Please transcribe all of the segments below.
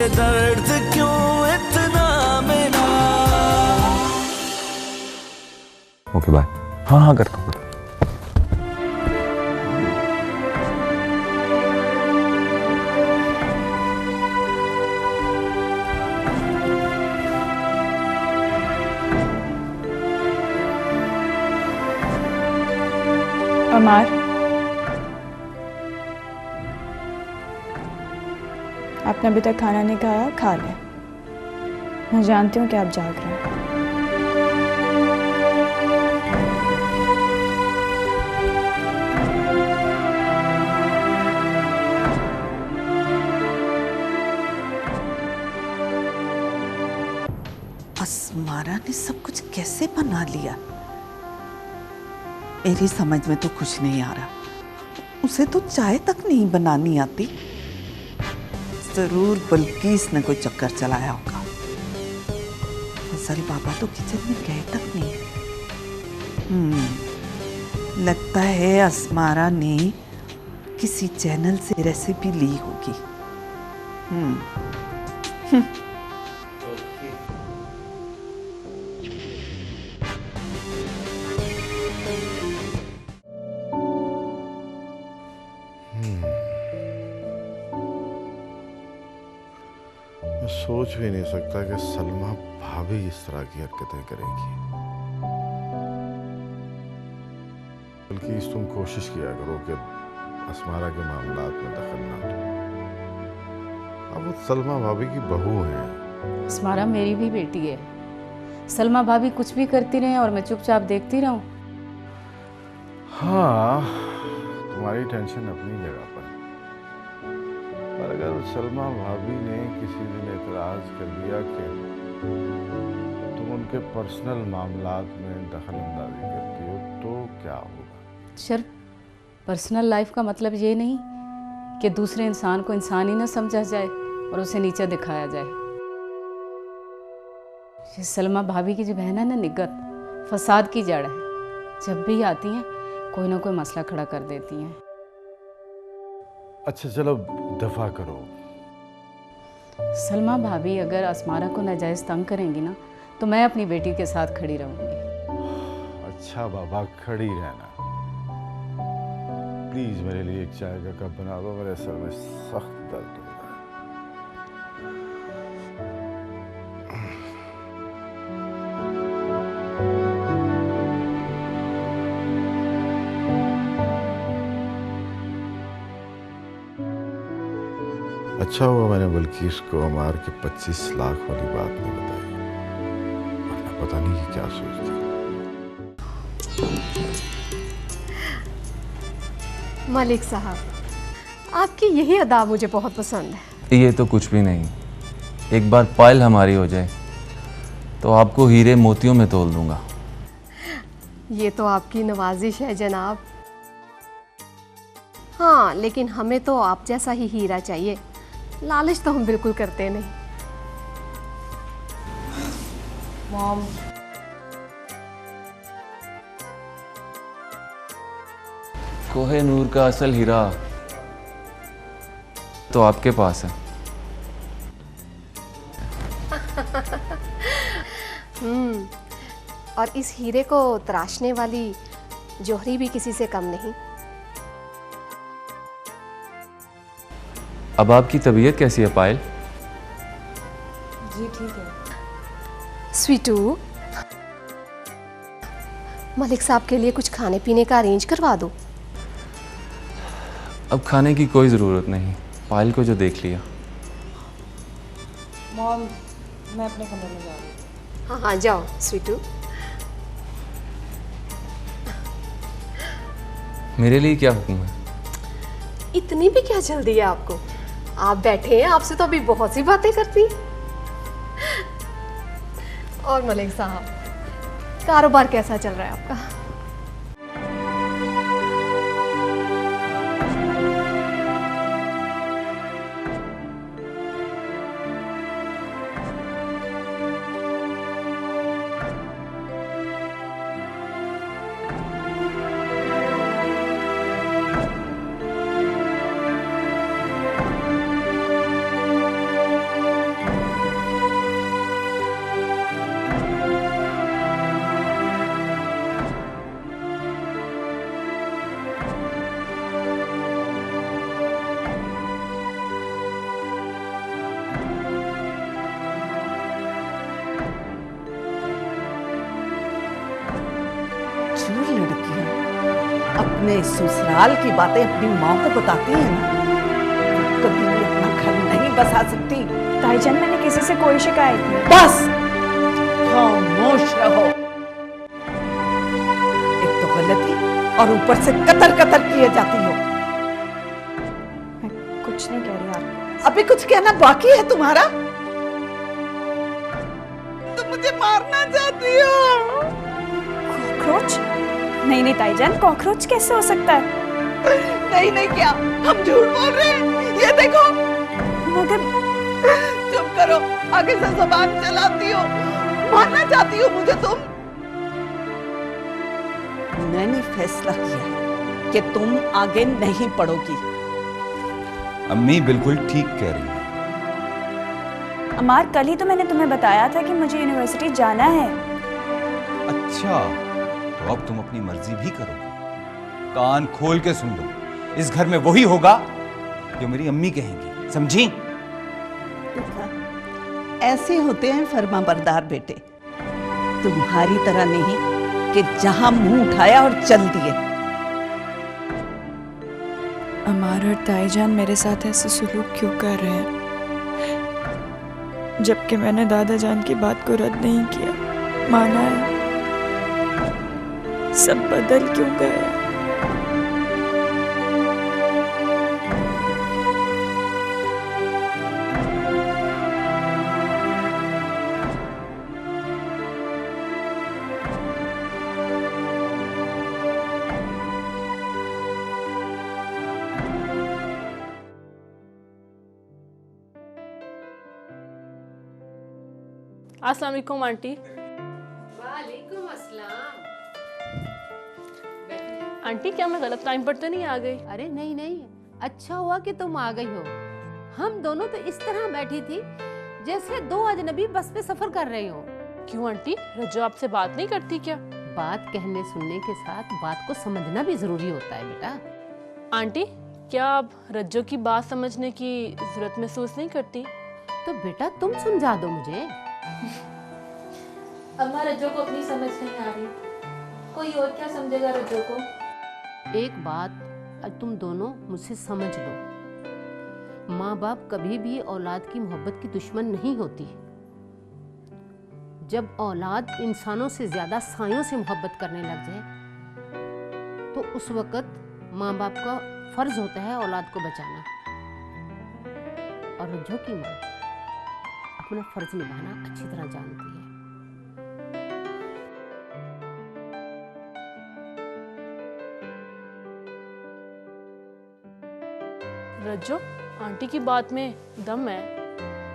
दर्द क्यों इतना मेरा। Okay bye. हाँ हाँ करता हूँ। अमार, आपने अभी तक खाना नहीं खाया, खा ले। मैं जानती हूँ कि आप जाग रहे हैं। अस्मारा ने सब कुछ कैसे बना लिया? मेरी समझ में तो कुछ नहीं आ रहा। उसे तो चाय तक नहीं बनानी आती। जरूर बल्कीस ने कोई चक्कर चलाया होगा। फजल बाबा तो किचन में गए तक नहीं। लगता है अस्मारा ने किसी चैनल से रेसिपी ली होगी। मैं सोच भी नहीं सकता कि सलमा भाभी इस तरह की हरकतें करेगी। बल्कि तुम कोशिश किया करो कि अस्मारा के मामलात में दखल ना दो। अब वो सलमा भाभी की बहू है। अस्मारा मेरी भी बेटी है। सलमा भाभी कुछ भी करती रहे और मैं चुपचाप देखती रहूं। हाँ, तुम्हारी टेंशन अपनी जगह पर। पर अगर सलमा भाभी ने किसी दिन एतराज कर दिया कि तुम उनके पर्सनल मामलात में दखल अंदाजी करती हो तो क्या होगा? सर, पर्सनल लाइफ का मतलब ये नहीं कि दूसरे इंसान को इंसान ही ना समझा जाए और उसे नीचे दिखाया जाए। ये सलमा भाभी की जो बहन है ना, निगत फसाद की जड़ है। जब भी आती हैं कोई ना कोई मसला खड़ा कर देती हैं। अच्छा चलो दफा करो। सलमा भाभी अगर अस्मारा को नाजायज तंग करेंगी ना तो मैं अपनी बेटी के साथ खड़ी रहूंगी। अच्छा बाबा, खड़ी रहना। प्लीज मेरे लिए एक चाय का कप बना दो, मेरे सर में सख्त दर्द हो रहा है। अच्छा हुआ मैंने बल्कीस को अमार के 25 लाख वाली बात नहीं बताई, वरना पता नहीं कि क्या सोचती। मलिक साहब, आपकी यही अदा मुझे बहुत पसंद है। ये तो कुछ भी नहीं। एक बार पायल हमारी हो जाए तो आपको हीरे मोतियों में तोल दूंगा। ये तो आपकी नवाजिश है जनाब। हाँ, लेकिन हमें तो आप जैसा ही हीरा चाहिए। लालच तो हम बिल्कुल करते नहीं। मॉम, कोहे-नूर का असल हीरा तो आपके पास है। और इस हीरे को तराशने वाली जोहरी भी किसी से कम नहीं। अब आपकी तबीयत कैसी है पायल? जी ठीक है। स्वीटू, मलिक साहब के लिए कुछ खाने पीने का अरेंज करवा दो। अब खाने की कोई ज़रूरत नहीं, पायल को जो देख लिया। मॉम, मैं अपने कमरे में जा रही हूँ। हाँ हाँ, जाओ स्वीटू। मेरे लिए क्या हुक्म है? इतनी भी क्या जल्दी है आपको? आप बैठे हैं, आपसे तो अभी बहुत सी बातें करती। और मलिक साहब, कारोबार कैसा चल रहा है आपका? अपने ससुराल की बातें अपनी माँ को बताती है ना, कभी भी अपना घर नहीं बसा सकती। ताईजान, मैंने किसी से कोई शिकायत नहीं। बस खामोश रहो। एक तो गलती और ऊपर से कतर कतर किए जाती हो। मैं कुछ नहीं कह रही आपको। अभी कुछ कहना बाकी है तुम्हारा? तुम मुझे मारना चाहती हो? कॉकरोच? नहीं नहीं ताईजान, कॉकरोच कैसे हो सकता है? नहीं नहीं, क्या हम झूठ बोल रहे हैं? ये देखो। मगर चुप करो, आगे से जबान चलाती हो। मारना चाहती हो मुझे तुम? मैंने फैसला किया है कि तुम आगे नहीं पढ़ोगी। अम्मी बिल्कुल ठीक कह रही है। अमार, कल ही तो मैंने तुम्हें बताया था कि मुझे यूनिवर्सिटी जाना है। अच्छा, तो अब तुम अपनी मर्जी भी करोगे। कान खोल के सुन लो, इस घर में वही होगा जो मेरी अम्मी कहेंगी, समझी? ऐसे होते हैं फर्माबरदार बेटे, तुम्हारी तरह नहीं कि जहां मुंह उठाया और चल दिए। अमार और ताईजान मेरे साथ ऐसे सुलूक क्यों कर रहे हैं, जबकि मैंने दादा जान की बात को रद्द नहीं किया, माना है। सब बदल क्यों गए? अस्सलाम वालेकुम आंटी। वालेकुम अस्सलाम। आंटी, क्या मैं गलत टाइम पर तो नहीं आ गई? अरे नहीं नहीं, अच्छा हुआ कि तुम आ गई हो। हम दोनों तो इस तरह बैठी थी जैसे दो अजनबी बस पे सफर कर रहे हो। क्यों आंटी, रज्जो आपसे बात नहीं करती क्या? बात कहने सुनने के साथ बात को समझना भी जरूरी होता है बेटा। आंटी, क्या आप रज्जो की बात समझने की जरूरत महसूस नहीं करती? तो बेटा तुम समझा दो मुझे। अम्मा, रज्जो को अपनी समझ नहीं आ रही, कोई और क्या समझेगा रज्जो को? एक बात आज तुम दोनों मुझसे समझ लो, माँ बाप कभी भी औलाद की मोहब्बत की दुश्मन नहीं होती। जब औलाद इंसानों से ज्यादा सायों से मोहब्बत करने लग जाए तो उस वक़्त माँ बाप का फर्ज होता है औलाद को बचाना। और रज्जो की माँ अपना फर्ज निभाना अच्छी तरह जानती है। रज्जो, आंटी की बात में दम है।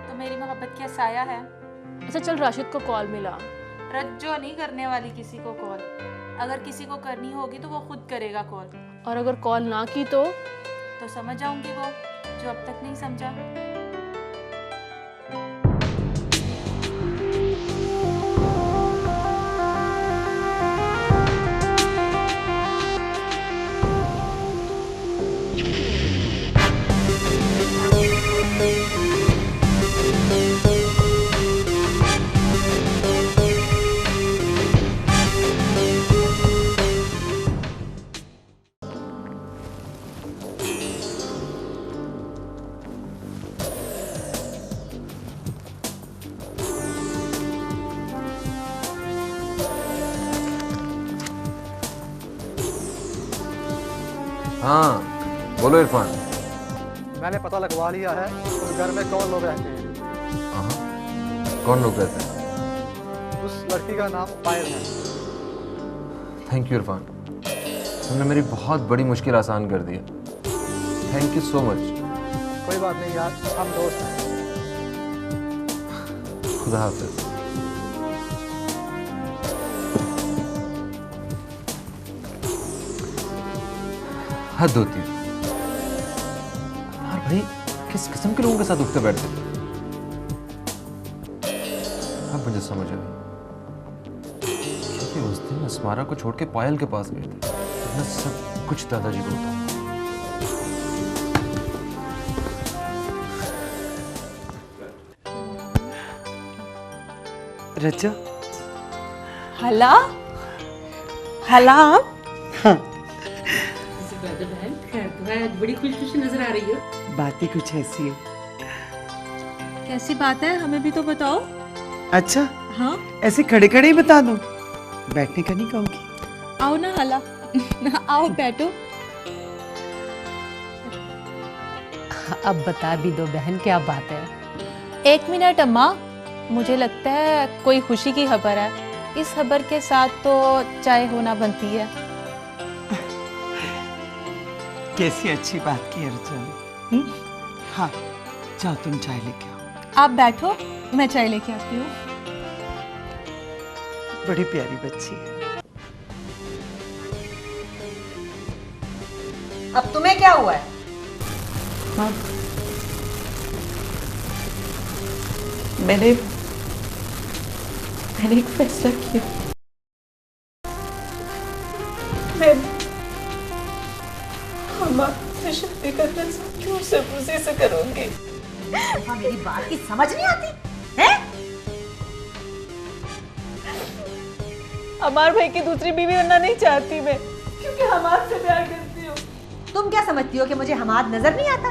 तो मेरी मोहब्बत क्या साया है? अच्छा चल, राशिद को कॉल मिला। रज्जो नहीं करने वाली किसी को कॉल। अगर किसी को करनी होगी तो वो खुद करेगा कॉल। और अगर कॉल ना की तो समझ जाऊंगी वो, जो अब तक नहीं समझा। हाँ बोलो इरफान। मैंने पता लगवा लिया है उस घर में कौन लोग रहते हैं। हाँ, कौन लोग रहते हैं? उस लड़की का नाम पायल है। थैंक यू इरफान, तुमने मेरी बहुत बड़ी मुश्किल आसान कर दी है। Thank you so much. कोई बात नहीं यार, हम दोस्त हैं। खुदा हाफिज। हद होती है यार भाई, किस किस्म के लोगों के साथ उठते बैठते थे। अब मुझे समझ आई क्योंकि उस दिन अस्मारा को छोड़ के पायल के पास गए थे। मैं सब कुछ दादाजी को बताऊं। रज्जो, हला हला। बड़ी खुश खुश नजर आ रही हो। बात ही कुछ ऐसी है। कैसी बात है, हमें भी तो बताओ। अच्छा, हाँ, ऐसे खड़े खड़े ही बता दो, बैठने का नहीं कहूँगी। आओ ना हाला। आओ बैठो। अब बता भी दो बहन, क्या बात है? 1 मिनट अम्मा, मुझे लगता है कोई खुशी की खबर है। इस खबर के साथ तो चाय होना बनती है। कैसी अच्छी बात की अर्चना। हाँ, जाओ तुम चाय लेके आओ। आप बैठो, मैं चाय लेके आती हूँ। बड़ी प्यारी बच्ची है। अब तुम्हें क्या हुआ है? मैंने एक फैसला किया। मैं से शादी करने से क्यों से उसी से करूंगी। मेरी बात की समझ नहीं आती है? हमार भाई की दूसरी बीवी बनना नहीं चाहती मैं, क्योंकि हमार से प्यार करती हूँ। तुम क्या समझती हो कि मुझे हमाद नजर नहीं आता?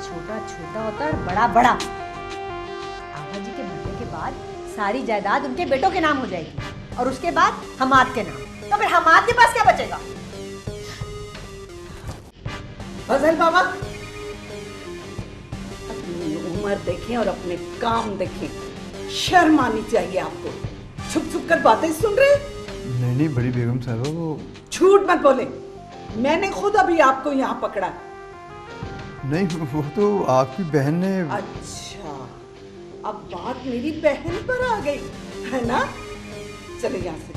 छोटा छोटा होता है और बड़ा बड़ा। आभा जी के मरने के बाद सारी जायदाद उनके बेटों के नाम हो जाएगी और उसके बाद हमाद के नाम। तो फिर हमाद के पास क्या बचेगा? फजल बाबा, अपनी उम्र देखें और अपने काम देखें। शर्म आनी चाहिए आपको। छुप छुप कर बातें सुन रहे? नहीं बड़ी बेगम साहब, वो झूठ मत बोले। मैंने खुद अभी आपको यहाँ पकड़ा। नहीं, वो तो आपकी बहन ने। अच्छा, अब बात मेरी बहन पर आ गई है ना? चले यहाँ से,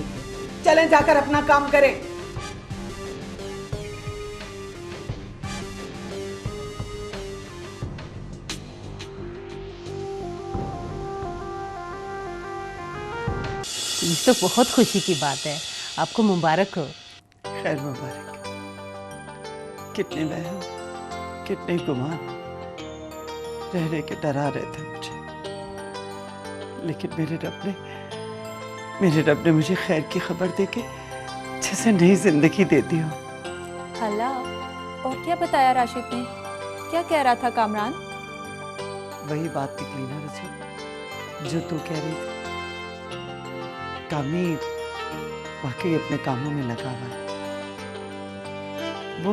चलें जाकर अपना काम करें। ये तो बहुत खुशी की बात है, आपको मुबारक हो। खैर मुबारक। कितने बहन, कितने गुमान रहने के डरा रहे थे मुझे, लेकिन मेरे रब ने मुझे खैर की खबर देके जैसे नई जिंदगी दे दी हो। हाला, और क्या बताया राशिद ने? क्या कह रहा था कामरान? वही बात निकली ना रजू, जो तू कह रही थी। कामी वाकई अपने कामों में लगा हुआ है। वो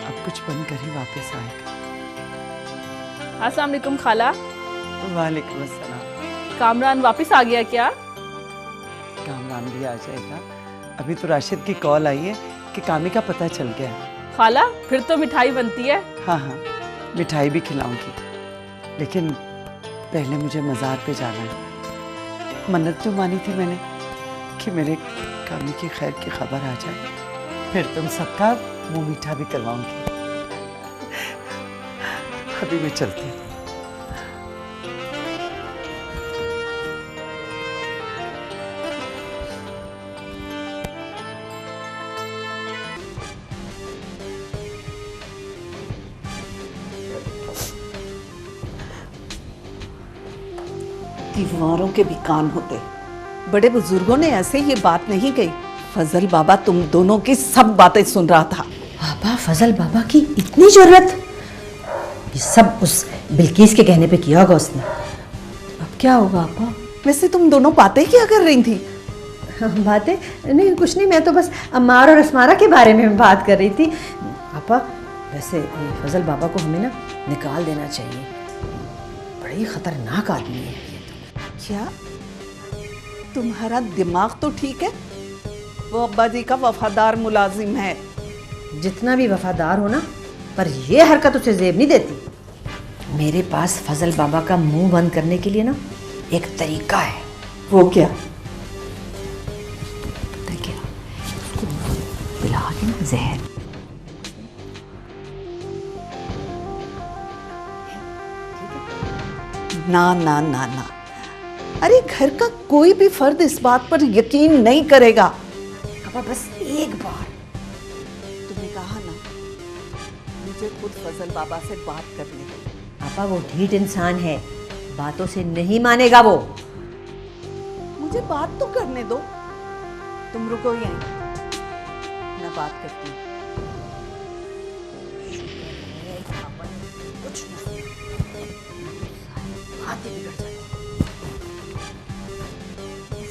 अब कुछ बनकर ही वापस आएगा। अस्सलाम वालेकुम खाला। वालेकुम अस्सलाम। कामरान वापस आ गया क्या? कामरान भी आ जाएगा। अभी तो राशिद की कॉल आई है कि कामी का पता चल गया। खाला, फिर तो मिठाई बनती है। हाँ हाँ, मिठाई भी खिलाऊंगी, लेकिन पहले मुझे मज़ार पे जाना है। मन्नत तो मानी थी मैंने कि मेरे कामी की खैर की खबर आ जाए, फिर तुम सबका मुंह मीठा भी करवाऊंगी। अभी मैं चलती हूँ। दीवारों के भी कान होते। बड़े बुजुर्गों ने ऐसे ये बात नहीं कही। फजल बाबा तुम दोनों की सब बातें सुन रहा था। पापा, फजल बाबा की इतनी जरूरत? ये सब उस बिल्किस के कहने पे किया होगा उसने। अब क्या होगा पापा? वैसे तुम दोनों बातें क्या कर रही थी? बातें नहीं, कुछ नहीं, मैं तो बस अम्मार और अस्मारा के बारे में बात कर रही थी। पापा, वैसे फजल बाबा को हमें ना निकाल देना चाहिए, बड़ी खतरनाक आदमी है। क्या तुम्हारा दिमाग तो ठीक है? वो अब्बा जी का वफादार मुलाजिम है। जितना भी वफादार हो ना, पर ये हरकत उसे जेब नहीं देती। मेरे पास फजल बाबा का मुंह बंद करने के लिए ना एक तरीका है। वो क्या? देखिए, उसको पिला के ना जहर। ना ना ना ना, अरे घर का कोई भी फर्द इस बात पर यकीन नहीं करेगा। पापा, बस एक बार। तुमने कहा ना, मुझे खुद फजल बाबा से बात करने दो। पापा, वो ढीठ इंसान है, बातों से नहीं मानेगा वो। मुझे बात तो करने दो। तुम रुको यहीं, मैं बात करती हूँ। बातें बिगड़ जाती हैं।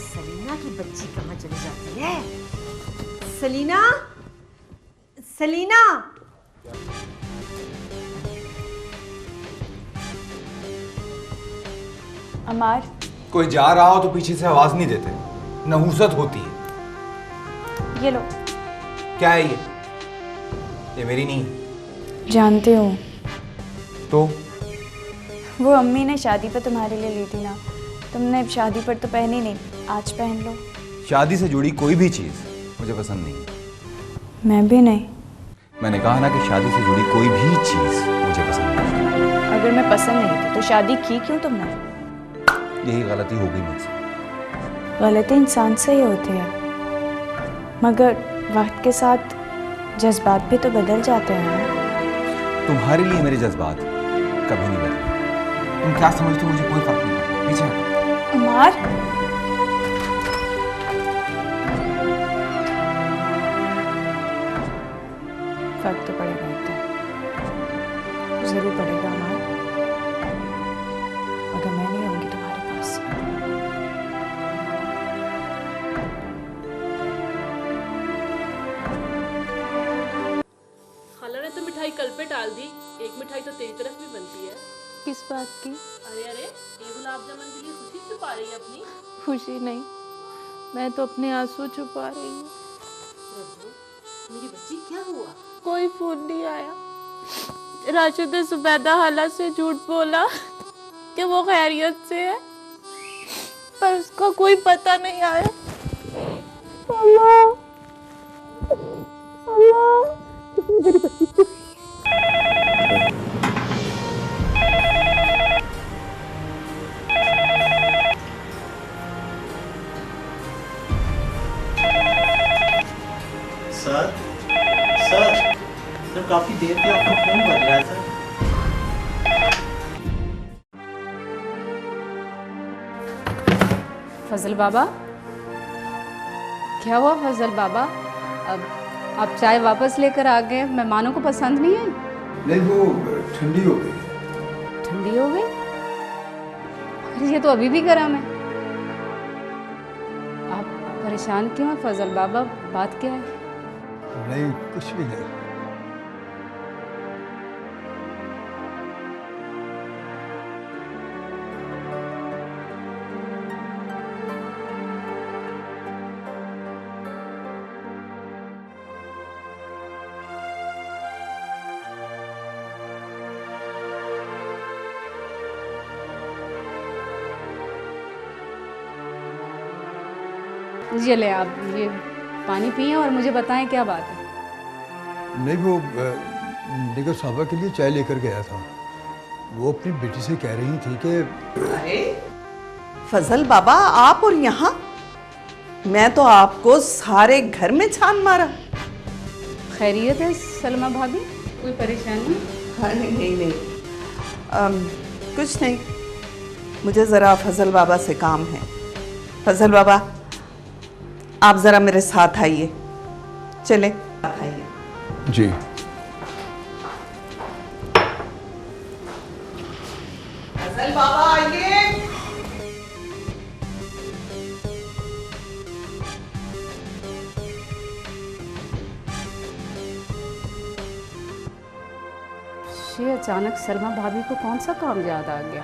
सलीना की बच्ची कहाँ चली जाती है? सलीना, सलीना। अमार, कोई जा रहा हो तो पीछे से आवाज नहीं देते, नहुसत होती है। ये लो। क्या है ये मेरी नहीं है। जानती हूँ। तो वो अम्मी ने शादी पर तुम्हारे लिए ली थी ना, तुमने शादी पर तो पहनी नहीं, आज पहन लो। शादी से जुड़ी कोई भी चीज मुझे पसंद नहीं है। मैं भी नहीं। मैंने कहा ना कि शादी से जुड़ी कोई भी चीज मुझे पसंद नहीं। अगर मैं पसंद नहीं थी तो शादी की क्यों तुमने? यही गलती हो गई मुझसे। गलती इंसान से ही होती है, मगर वक्त के साथ जज्बात भी तो बदल जाते हैं ना। तुम्हारे लिए मेरे जज्बात कभी नहीं बदले। तुम क्या समझते हो, मुझे कोई फर्क नहीं पड़ता। पीछे हटो। अमार, फर्क तो पड़ेगा, जरूर पड़ेगा अमार, अगर मैं नहीं आऊंगी तुम्हारे पास। खाला ने तो मिठाई कल पे डाल दी, एक मिठाई तो तेरी तरफ भी बनती है। किस बात की? अरे अरे, ये गुलाब जामुन के लिए खुशी छुपा रही है अपनी? खुशी नहीं, मैं तो अपने आंसू छुपा रही हूँ। मेरी बच्ची, क्या हुआ? कोई फोन नहीं आया। राशिद ने सुबैदा हाला से झूठ बोला कि वो खैरियत से है, पर उसका कोई पता नहीं आया। अल्लाह, अल्लाह, मेरी बच्ची। सर, सर, सर काफी देर से आपका फोन बज रहा है सर। फजल बाबा, क्या हुआ फजल बाबा? अब आप चाय वापस लेकर आ गए, मेहमानों को पसंद नहीं आई? नहीं, वो ठंडी हो गई। ठंडी हो गई? अरे ये तो अभी भी गर्म है। आप परेशान क्यों हैं फजल बाबा, बात क्या है? नहीं, कुछ भी नहीं। ये ले आप ये पानी पिए और मुझे बताएं क्या बात है। नहीं, वो निगर साहबा के लिए चाय लेकर गया था। वो अपनी बेटी से कह रही थी कि अरे फजल बाबा, आप और यहाँ? मैं तो आपको सारे घर में छान मारा। खैरियत है सलमा भाभी, कोई परेशानी? अरे नहीं नहीं, कुछ नहीं, मुझे ज़रा फजल बाबा से काम है। फजल बाबा, आप ज़रा मेरे साथ आइए, चले आइए। जी। फजल बाबा आइए। ये अचानक सलमा भाभी को कौन सा काम याद आ गया?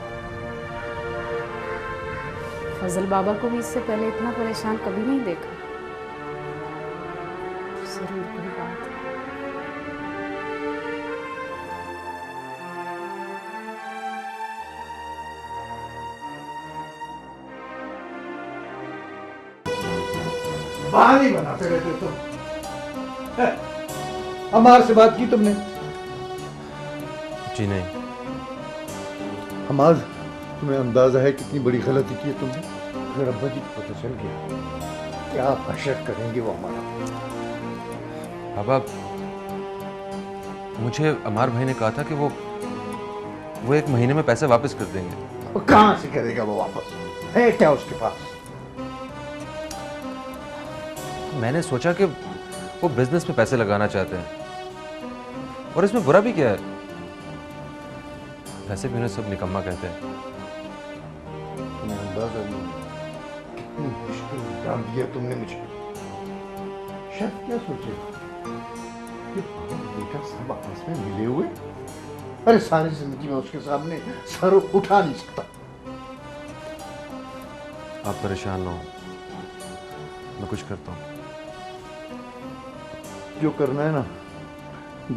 फजल बाबा को भी इससे पहले इतना परेशान कभी नहीं देखा। जरूर कोई बात है। बहाने बनाते रहते तुम। हमारे से बात की तुमने? जी नहीं। हमाद, तुम्हें अंदाजा है कितनी बड़ी गलती की है तुमने? अगर अब्बा जी को पता चल गया, क्या हशर करेंगे वो हमारा। बाबा, मुझे अमार भाई ने कहा था कि वो 1 महीने में पैसे वापस कर देंगे। वो कहाँ से करेगा वो वापस? है क्या उसके पास? मैंने सोचा कि वो बिजनेस में पैसे लगाना चाहते हैं, और इसमें बुरा भी क्या है? वैसे भी उन्हें सब निकम्मा कहते हैं। इल्जाम दिया तुमने मुझे। शायद क्या सोचे कि बाप बेटा सब आपस में मिले हुए, अरे सारी जिंदगी में उसके सामने सर उठा नहीं सकता। आप परेशान ना हो, मैं कुछ करता हूँ। जो करना है ना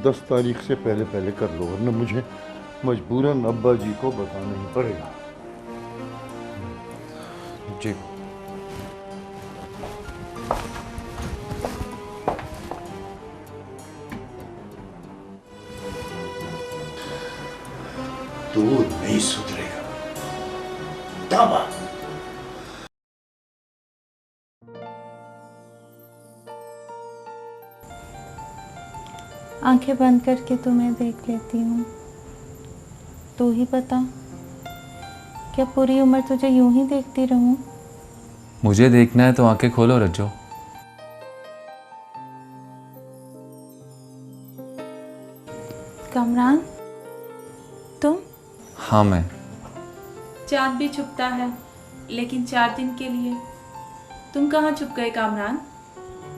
10 तारीख से पहले पहले कर लो, वरना मुझे मजबूरन अब्बा जी को बताना ही पड़ेगा। जी। तू नहीं सुधरेगा दामा। आंखें बंद करके तुम्हें देख लेती हूँ। तू ही बता, क्या पूरी उम्र तुझे यूं ही देखती रहूं? मुझे देखना है तो आंखें खोलो रज्जो। कमरान, तुम? हाँ मैं। चांद भी छुपता है, लेकिन 4 दिन के लिए। तुम कहाँ छुप गए कामरान?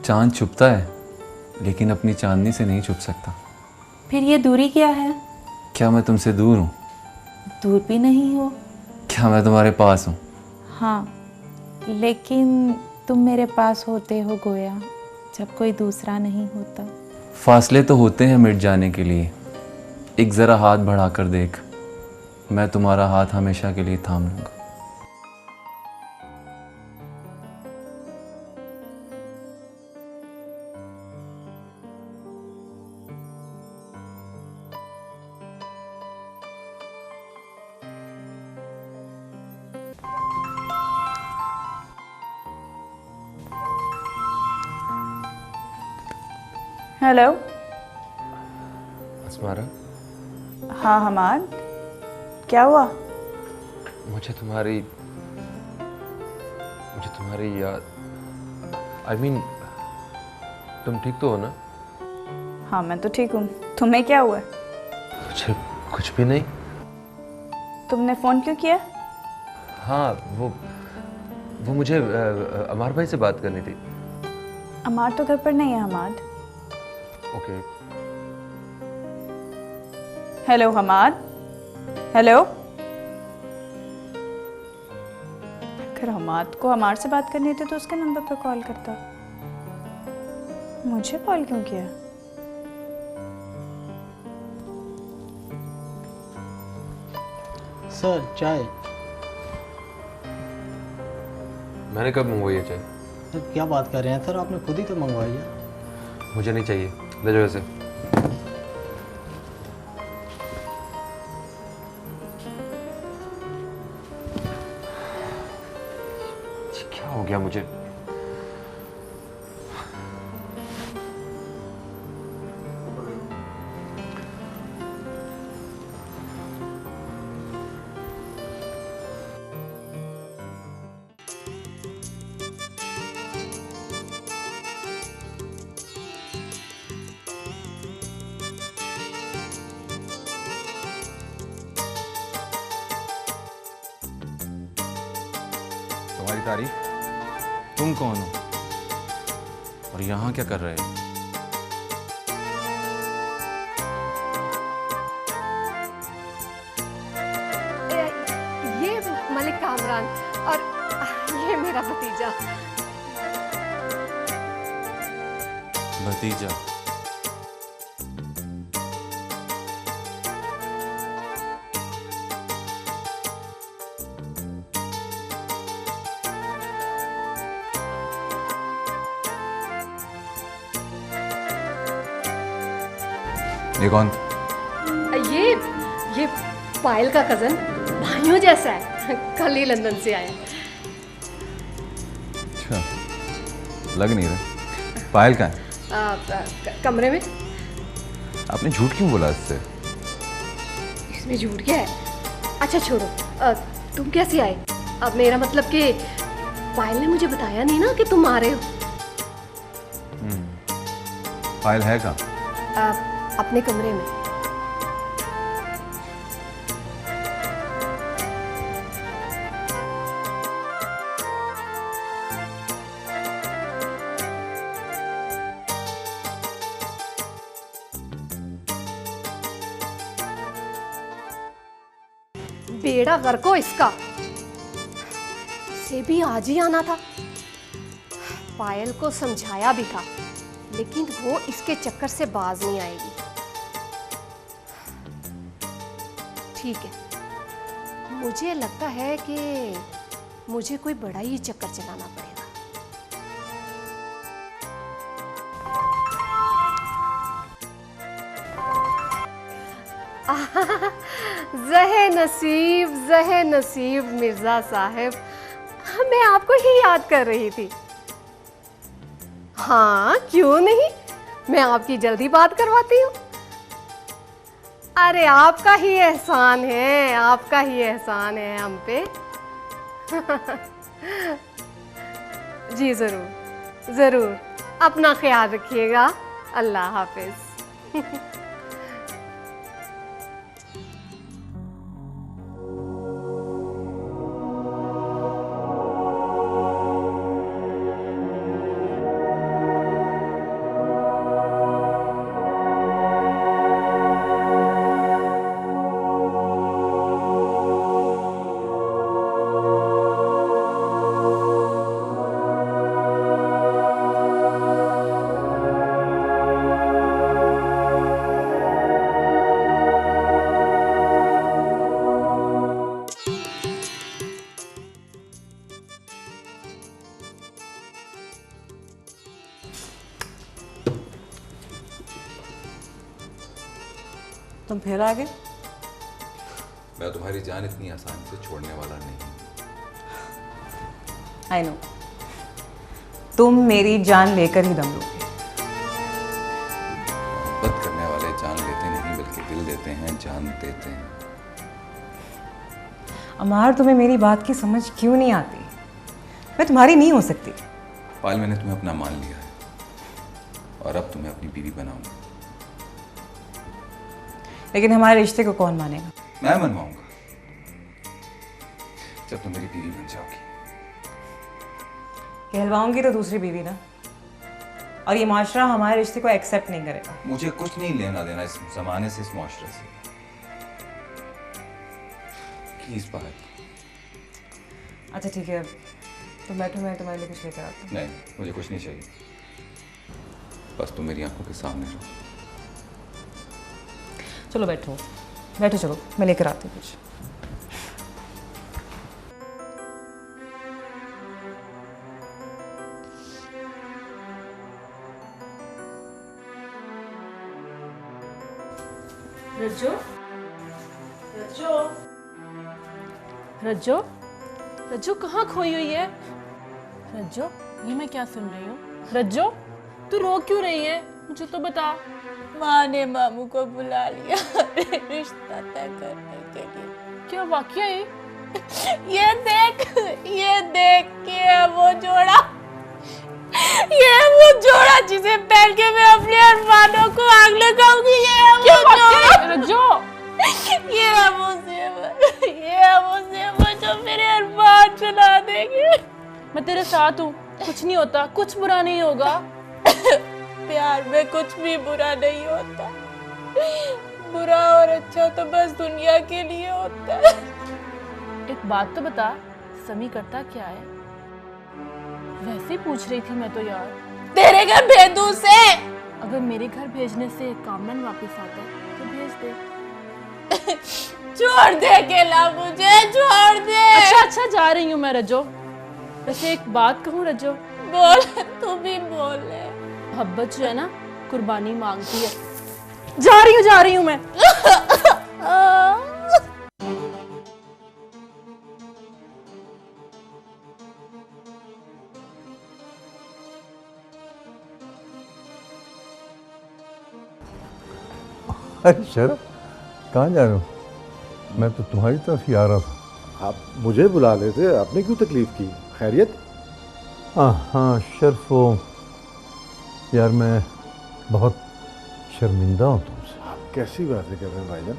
चांद छुपता है लेकिन अपनी चांदनी से नहीं छुप सकता। फिर ये दूरी क्या है? क्या मैं तुमसे दूर हूँ? दूर भी नहीं हो। क्या मैं तुम्हारे पास हूँ? हाँ, लेकिन तुम मेरे पास होते हो गोया जब कोई दूसरा नहीं होता। फासले तो होते हैं मिट जाने के लिए। एक ज़रा हाथ बढ़ाकर देख, मैं तुम्हारा हाथ हमेशा के लिए थाम लूँगा। हेलो। अस्मारा, हाँ हमाद, क्या हुआ? मुझे तुम्हारी याद, I mean, तुम ठीक तो हो ना? हाँ मैं तो ठीक हूँ, तुम्हें क्या हुआ? मुझे कुछ भी नहीं। तुमने फ़ोन क्यों किया? हाँ वो मुझे अमार भाई से बात करनी थी। अमार तो घर पर नहीं है Hammad. Okay. Hello Hammad, hello. अगर हमाद को अमार से बात करनी थी तो उसके नंबर पर कॉल करता। मुझे कॉल क्यों किया? सर चाय। मैंने कब मंगवाई है चाय? सर क्या बात कर रहे हैं सर, आपने खुद ही तो मंगवाई है। मुझे नहीं चाहिए, ले जाओ इसे। क्या हो गया मुझे? तुम्हारी तारीफ? तुम कौन हो और यहाँ क्या कर रहे हो? ये मलिक कामरान और ये मेरा भतीजा। भतीजा? ये कौन? ये पायल का कजन, भाइयों जैसा है, कल ही लंदन से आया। अच्छा, लग नहीं रहा। पायल का है? कमरे में। आपने झूठ क्यों बोला इससे? इसमें झूठ क्या है? अच्छा छोड़ो, तुम कैसे आए? अब मेरा मतलब कि पायल ने मुझे बताया नहीं ना कि तुम आ रहे हो। पायल है कहाँ? अपने कमरे में। बेड़ा गर्क हो इसका। इसे भी आज ही आना था। पायल को समझाया भी था, लेकिन वो इसके चक्कर से बाज नहीं आएगी। ठीक है, मुझे लगता है कि मुझे कोई बड़ा ही चक्कर चलाना पड़ेगा। ज़हे नसीब मिर्जा साहब, मैं आपको ही याद कर रही थी। हाँ, क्यों नहीं, मैं आपकी जल्दी बात करवाती हूँ। अरे आपका ही एहसान है, आपका ही एहसान है हम पे। जी ज़रूर ज़रूर, अपना ख्याल रखिएगा। अल्लाह हाफिज़। तुम फिर आ गए? मैं तुम्हारी जान इतनी आसानी से छोड़ने वाला नहीं। आई नो, तुम मेरी जान लेकर ही दम लोगे। मोहब्बत करने वाले जान लेते नहीं बल्कि दिल देते हैं, जान देते हैं। अमार, तुम्हें मेरी बात की समझ क्यों नहीं आती? मैं तुम्हारी नहीं हो सकती। पायल, मैंने तुम्हें अपना मान लिया है और अब तुम्हें अपनी बीवी बनाऊंगा। लेकिन हमारे रिश्ते को कौन मानेगा? मैं मनवाऊंगा जब तुम मेरी बीवी बन जाओगी। कहलवाऊंगी तो दूसरी बीवी ना, और ये माशरा हमारे रिश्ते को एक्सेप्ट नहीं करेगा। मुझे कुछ नहीं लेना देना इस जमाने से, इस मुआशरे से। प्लीज पायल। अच्छा ठीक है, तुम बैठो, मैं तुम्हारे लिए कुछ लेकर आती हूँ। नहीं, मुझे कुछ नहीं चाहिए, बस तुम मेरी आंखों के सामने रहो। चलो बैठो बैठो, चलो मैं लेकर आती हूँ कुछ। रज्जो, रज्जो, रज्जो, रज्जो कहाँ खोई हुई है? रज्जो, ये मैं क्या सुन रही हूँ? रज्जो, तू रो क्यों रही है? मुझे तो बता। माँ ने मामू को बुला लिया रिश्ता तय करने के लिए। क्या वाकया है? ये देख के वो जोड़ा, ये वो जोड़ा जिसे पहन के मैं अपने अरमानों को आग लगाऊंगी। ये वो जोड़ा रज्जो, ये वो सेवर जो मेरे अरमान चला देंगे। मैं तेरे साथ हूँ, कुछ नहीं होता, कुछ बुरा नहीं होगा। प्यार में कुछ भी बुरा नहीं होता, बुरा और अच्छा तो बस दुनिया के लिए होता है। एक बात तो बता, समी करता क्या है? वैसे ही पूछ रही थी मैं तो यार। तेरे घर भेज दूं उसे? अगर मेरे घर भेजने से कामन वापस आता है तो भेज दे। छोड़ दे अकेला मुझे, छोड़ दे। अच्छा जा रही हूँ मैं रज्जो। वैसे एक बात कहूँ रज्जो? बोल, तू भी बोल। मोहब्बत जो है ना, कुर्बानी मांगती है। जा रही हूँ मैं। अरे शरफ, कहाँ जा रहे हो? मैं तो तुम्हारी तरफ ही आ रहा था। आप मुझे बुला लेते, आपने क्यों तकलीफ की? खैरियत? हाँ शरफ, वो यार मैं बहुत शर्मिंदा हूँ तुमसे। आप कैसी बातें कर रहे हैं भाईजान?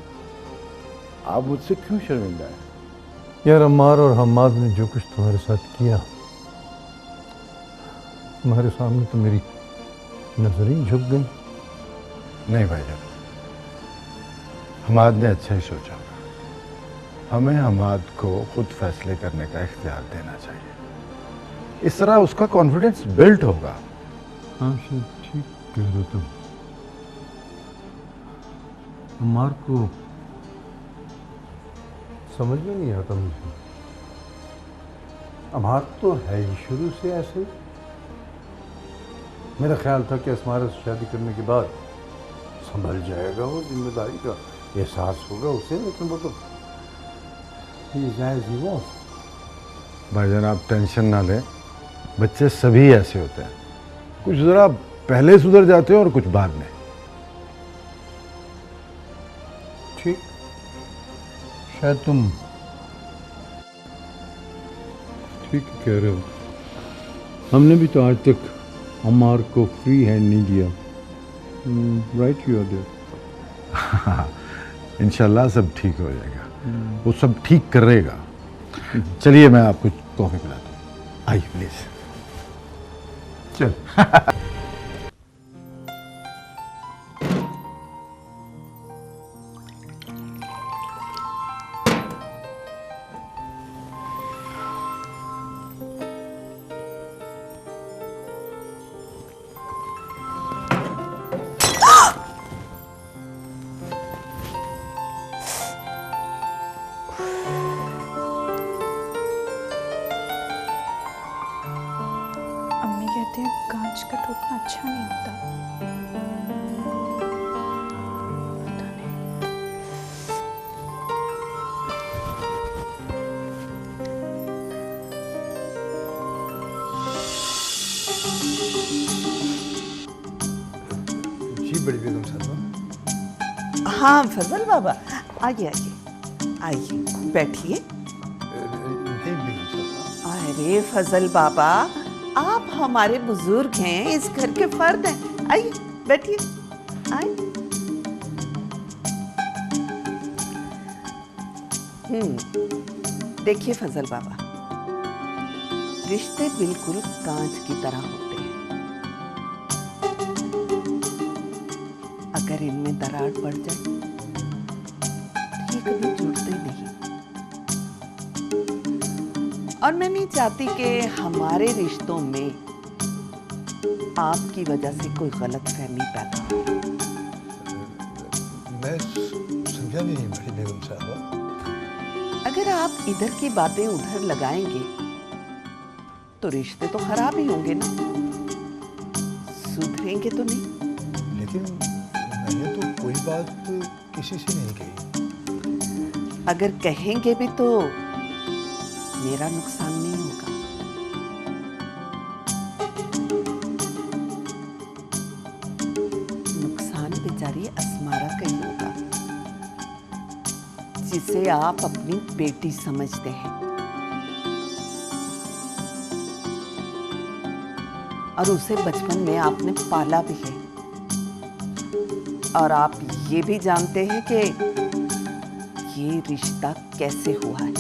आप मुझसे क्यों शर्मिंदा हैं? यार अम्मार और हम्माद ने जो कुछ तुम्हारे साथ किया, तुम्हारे सामने तो मेरी नजर ही झुक गई। नहीं भाईजान, हम्माद ने अच्छा ही सोचा। हमें हमाद को खुद फैसले करने का इख्तियार देना चाहिए। इस तरह उसका कॉन्फिडेंस बिल्ड होगा। हाँ शायद ठीक कह रहे हो तुम। अम्मार को समझ में नहीं आता मुझे। अम्मार तो है ही शुरू से ऐसे ही। मेरा ख्याल था कि अस्मारा से शादी करने के बाद संभल जाएगा, वो जिम्मेदारी का एहसास होगा उसे, लेकिन वो तो भाईजान आप टेंशन ना लें, बच्चे सभी ऐसे होते हैं, कुछ ज़रा पहले सुधर जाते हैं और कुछ बाद में। ठीक, शायद तुम ठीक कह रहे हो। हमने भी तो आज तक अम्मार को फ्री हैंड नहीं दिया। Right you are there. इंशाल्लाह सब ठीक हो जाएगा, वो सब ठीक करेगा। चलिए मैं आपको कॉफ़ी पिलाता हूँ, आइए प्लीज। चल। कहते हैं कांच का टूटना अच्छा नहीं होता। पता नहीं। जी बड़ी बेगम साहब। हाँ फजल बाबा, आइए आइए आइए, बैठिए। अरे फजल बाबा, आप हमारे बुजुर्ग हैं, इस घर के फर्द हैं। आइए बैठिए, आइए। देखिए फजल बाबा, रिश्ते बिल्कुल कांच की तरह होते हैं। अगर इनमें दरार पड़ जाए तो ये कभी जुड़ते नहीं। और मैं नहीं चाहती कि हमारे रिश्तों में आपकी वजह से कोई गलतफहमी पैदा हो। मैं समझा नहीं बड़ी बेगम साहब। अगर आप इधर की बातें उधर लगाएंगे तो रिश्ते तो खराब ही होंगे ना, सुधरेंगे तो नहीं। लेकिन मैंने तो कोई बात किसी से नहीं कही। अगर कहेंगे भी तो मेरा नुकसान नहीं होगा। नुकसान बेचारी अस्मारा का ही होगा, जिसे आप अपनी बेटी समझते हैं। और उसे बचपन में आपने पाला भी है। और आप ये भी जानते हैं कि ये रिश्ता कैसे हुआ है।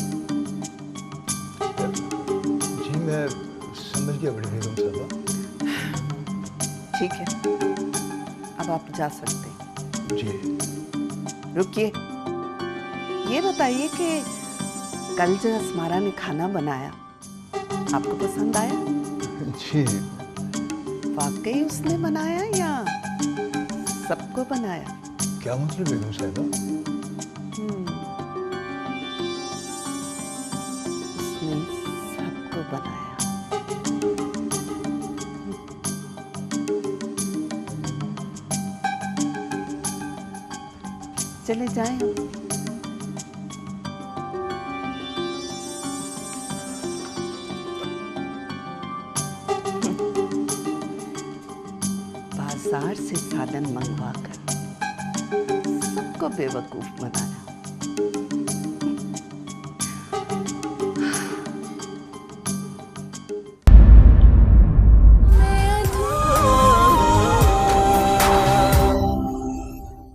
मैं समझ गया बड़ी बेगम साहब। ठीक है, अब आप जा सकते हैं। जी। रुकिए, ये बताइए कि कल जो अस्मारा ने खाना बनाया आपको पसंद आया? जी। वाकई उसने बनाया या सबको बनाया? क्या मतलब बेगम साहब? बनाया। चले जाएं। बाजार से सालन मंगवाकर सबको बेवकूफ बनाया।